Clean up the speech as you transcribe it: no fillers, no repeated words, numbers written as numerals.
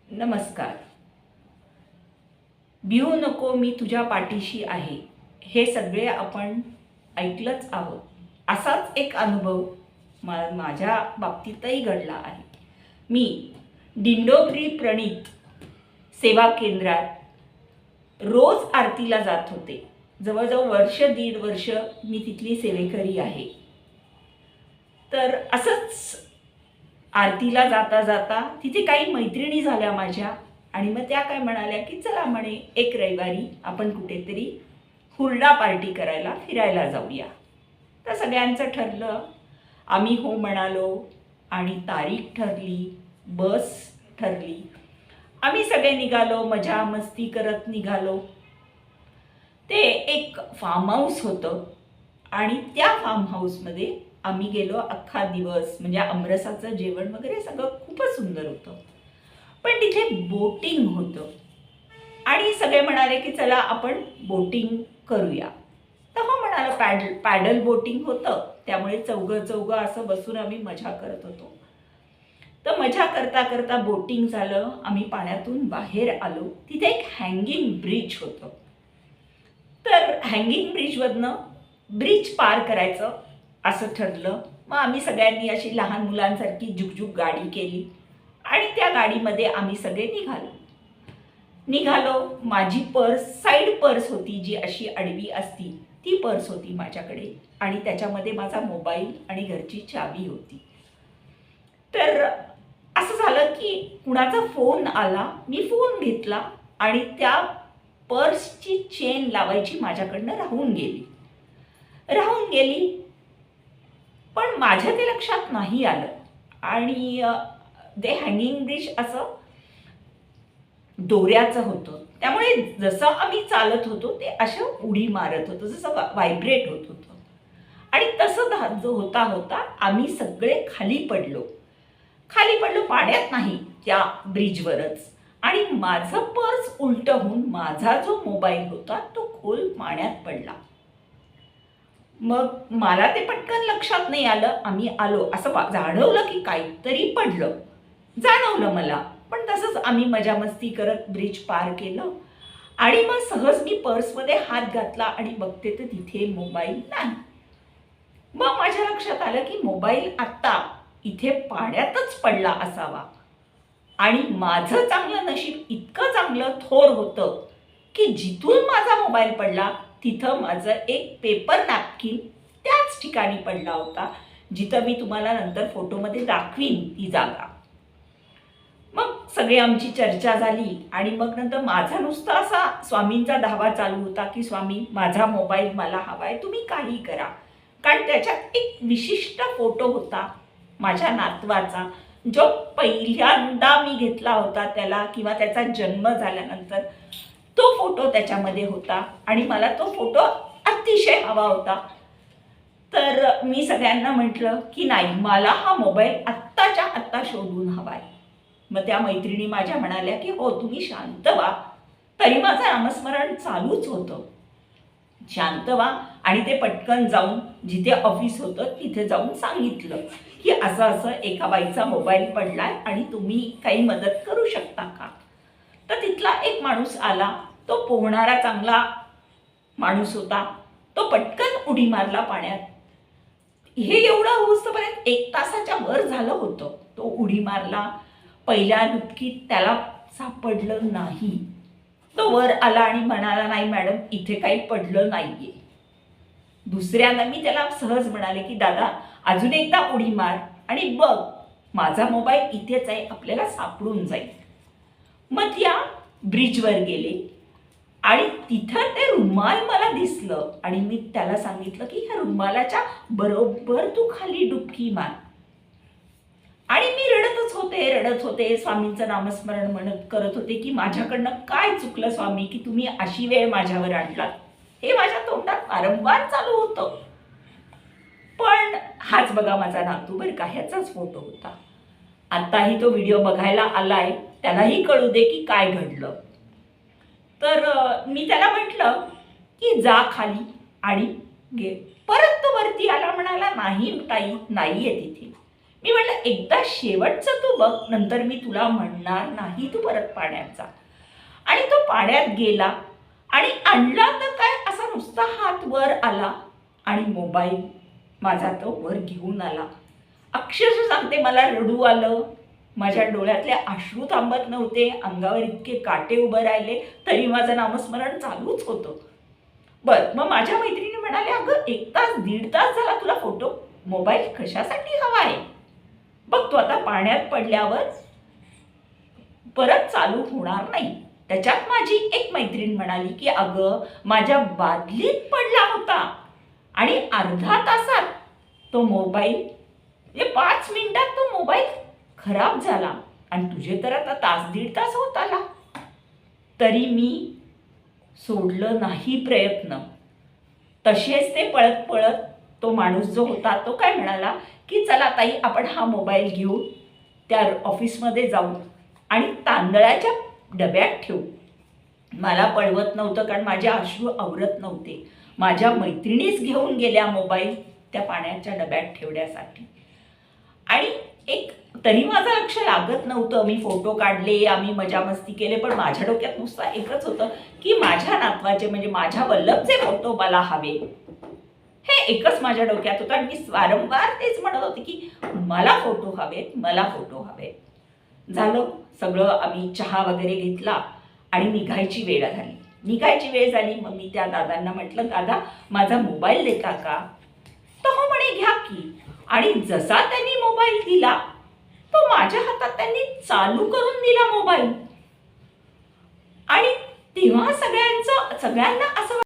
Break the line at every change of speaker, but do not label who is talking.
नमस्कार. भिवू नको मी तुझ्या पाठीशी आहे. हे सगळे आपण ऐकलंच आहोत. असाच एक अनुभव माझ्या बाबतीतही घडला आहे. मी दिंडोरी प्रणित सेवा केंद्रात रोज आरतीला जात होते. जवळजवळ वर्ष दीड वर्ष मी तिथली सेवेकरी आहे. तर असंच आरतीला जाता जाता तिथे काही मैत्रिणी झाल्या माझ्या आणि मग त्या काय म्हणाल्या की चला म्हणे एक रविवारी आपण कुठेतरी हुरडा पार्टी करायला फिरायला जाऊया. तर सगळ्यांचं ठरलं. आम्ही हो म्हणालो आणि तारीख ठरली, बस ठरली. आम्ही सगळे निघालो, मजा मस्ती करत निघालो. ते एक फार्म हाऊस होतं आणि त्या फार्म हाऊसमध्ये आम्ही गेलो. अख्खा दिवस म्हणजे आमरसाचं जेवण वगैरे सगळं खूपच सुंदर होतं. पण तिथे बोटिंग होतं आणि सगळे म्हणाले की चला आपण बोटिंग करूया. तर हो म्हणाला. पॅडल बोटिंग होतं, त्यामुळे चौघं असं बसून आम्ही मजा करत होतो. तर मजा करता करता बोटिंग झालं. आम्ही पाण्यातून बाहेर आलो. तिथे एक हँगिंग ब्रिज होतं. तर हँगिंग ब्रिजवरनं ब्रिज पार करायचं असं ठरलं. मग आम्ही सगळ्यांनी अशी लहान मुलांसारखी जुकजुक गाडी केली आणि त्या गाडीमध्ये आम्ही सगळे निघालो. माझी पर्स, साईड पर्स होती जी अशी आडवी असती, ती पर्स होती माझ्याकडे आणि त्याच्यामध्ये माझा मोबाईल आणि घरची चावी होती. तर असं झालं की कुणाचा फोन आला. मी फोन घेतला आणि त्या पर्सची चेन लावायची माझ्याकडनं राहून गेली. पण माझ्या ते लक्षात नाही आलं आणि ते हँगिंग ब्रिज असं दोऱ्याचं होतं. त्यामुळे जसं आम्ही चालत होतो ते असं उडी मारत होतं, जसं व्हायब्रेट होत होतं. आणि तसं जो होता आम्ही सगळे खाली पडलो पाण्यात नाही, त्या ब्रिजवरच. आणि माझं पर्स उलटं होऊन माझा जो मोबाईल होता तो खोल पाण्यात पडला. मग मला ते पटकन लक्षात नाही आलं. आम्ही आलो असं जाणवलं की काहीतरी पडलं, जाणवलं मला. पण तसंच आम्ही मजा मस्ती करत ब्रिज पार केलं आणि मग सहज मी पर्समध्ये हात घातला आणि बघते तर तिथे मोबाईल नाही. मग माझ्या लक्षात आलं की मोबाईल आत्ता इथे पाण्यातच पडला असावा. आणि माझं चांगलं नशीब इतकं चांगलं थोर होतं की जिथून माझा मोबाईल पडला तिथं माझं एक पेपर नॅपकिन त्याच ठिकाणी पडला होता, जिथं मी तुम्हाला नंतर फोटोमध्ये दाखवीन ती जागा. मग सगळी आमची चर्चा झाली आणि मग नंतर माझा नुसता असा स्वामींचा धावा चालू होता की स्वामी माझा मोबाईल मला हवाय, तुम्ही काही करा. कारण त्याच्यात एक विशिष्ट फोटो होता माझ्या नातवाचा, जो पहिल्यांदा मी घेतला होता त्याला, किंवा त्याचा जन्म झाल्यानंतर तो फोटो त्याच्यामध्ये होता आणि मला तो फोटो अतिशय हवा होता. तर मी सगळ्यांना म्हटलं की नाही, मला हा मोबाईल आत्ताच्या आत्ता शोधून हवाय. मग त्या मैत्रिणी माझ्या म्हणाल्या की हो तुम्ही शांत व्हा. तरी माझं नामस्मरण चालूच होतं. शांत व्हा. आणि ते पटकन जाऊन जिथे ऑफिस होतं तिथे जाऊन सांगितलं की असं असं एका बाईचा मोबाईल पडलाय आणि तुम्ही काही मदत करू शकता का. तर तिथला एक माणूस आला. तो पोहणारा चांगला माणूस होता. तो पटकन उडी मारला पाण्यात. हे एवढं होईपर्यंत 1 तासाच्या वर झालं होतं. तो उडी मारला. पहिल्या डुबकीत त्याला सापडलं नाही. तो वर आला आणि म्हणाला नाही मॅडम इथे काही पडलं नाहीये. दुसऱ्यांदा मी त्याला सहज म्हणाले की दादा अजून एकदा उडी मार आणि बघ, माझा मोबाईल इथेच आहे, आपल्याला सापडून जाईल. मग त्या ब्रिजवर गेले आणि तिथं ते रुमाल मला दिसलं आणि मी त्याला सांगितलं की ह्या रुमालाच्या बरोबर तू खाली डुबकी मार. आणि मी रडत होते स्वामींचं नामस्मरण करत होते की माझ्याकडनं काय चुकलं स्वामी की तुम्ही अशी वेळ माझ्यावर आणलात. हे माझ्या तोंडात वारंवार चालू होतं. पण हाच बघा माझा नातू बरं का, ह्याचाच फोटो होता. आत्ताही तो व्हिडिओ बघायला आलाय, त्यालाही कळू दे की काय घडलं. तर मी त्याला म्हटलं की जा खाली आणि घे. परत तो वरती आला, म्हणाला नाही ताई नाहीये तिथे. मी म्हटलं एकदा शेवटचं तू बघ, नंतर मी तुला म्हणणार नाही तू परत पाण्यात जा. आणि तो पाण्यात गेला आणि आणला तर काय असा नुसता हात वर आला आणि मोबाईल माझा तो वर घेऊन आला. अक्षरशः सांगते मला रडू आलं. माझ्या डोळ्यातले अश्रू थांबत नव्हते, अंगावर इतके काटे उभं राहिले, तरी माझं नामस्मरण चालूच होतं. बरं, मग माझ्या मैत्रिणी म्हणाले, अगं 1 तास 1.5 तास झाला तुला फोटो, मोबाईल कशासाठी हवा आहे? बघ तू आता पाण्यात पडल्यावर परत चालू होणार नाही. त्याच्यात माझी एक मैत्रीण म्हणाली की अगं माझ्या बादलीत पडला होता आणि अर्धा तासात तो मोबाईल, म्हणजे 5 मिनिटात तो मोबाईल खराब झाला आणि तुझे तर आता तास 1.5 तास होत आला. तरी मी सोडलं नाही प्रयत्न. तसेच ते पळत पळत तो माणूस जो होता तो काय म्हणाला की चला ताई आपण हा मोबाईल घेऊ, त्या ऑफिसमध्ये जाऊ आणि तांदळाच्या डब्यात ठेवू. मला पळवत नव्हतं कारण माझे अश्रू आवरत नव्हते. माझ्या मैत्रिणीच घेऊन गेल्या मोबाईल त्या पाण्याच्या डब्यात ठेवण्यासाठी. आणि एक तरी माझं लक्ष लागत नव्हतं. मी फोटो काढले, आम्ही मजा मस्ती केले, पण माझ्या डोक्यात नुसतं एकच होतं की माझ्या नातवाचे म्हणजे माझ्या वल्लभचे फोटो मला हवे. हे एकच माझ्या डोक्यात होतं आणि मी वारंवार तेच म्हणत होते की मला फोटो हवेत, मला फोटो हवेत. झालं सगळं, आम्ही चहा वगैरे घेतला आणि निघायची वेळ झाली. मग मी त्या दादांना म्हटलं, दादा माझा मोबाईल देता का? तर हो म्हणे, घ्या की. आणि जसा त्यांनी मोबाईल दिला तो माझ्या हातात त्यांनी चालू करून दिला मोबाईल. आणि तेव्हा सगळ्यांना असं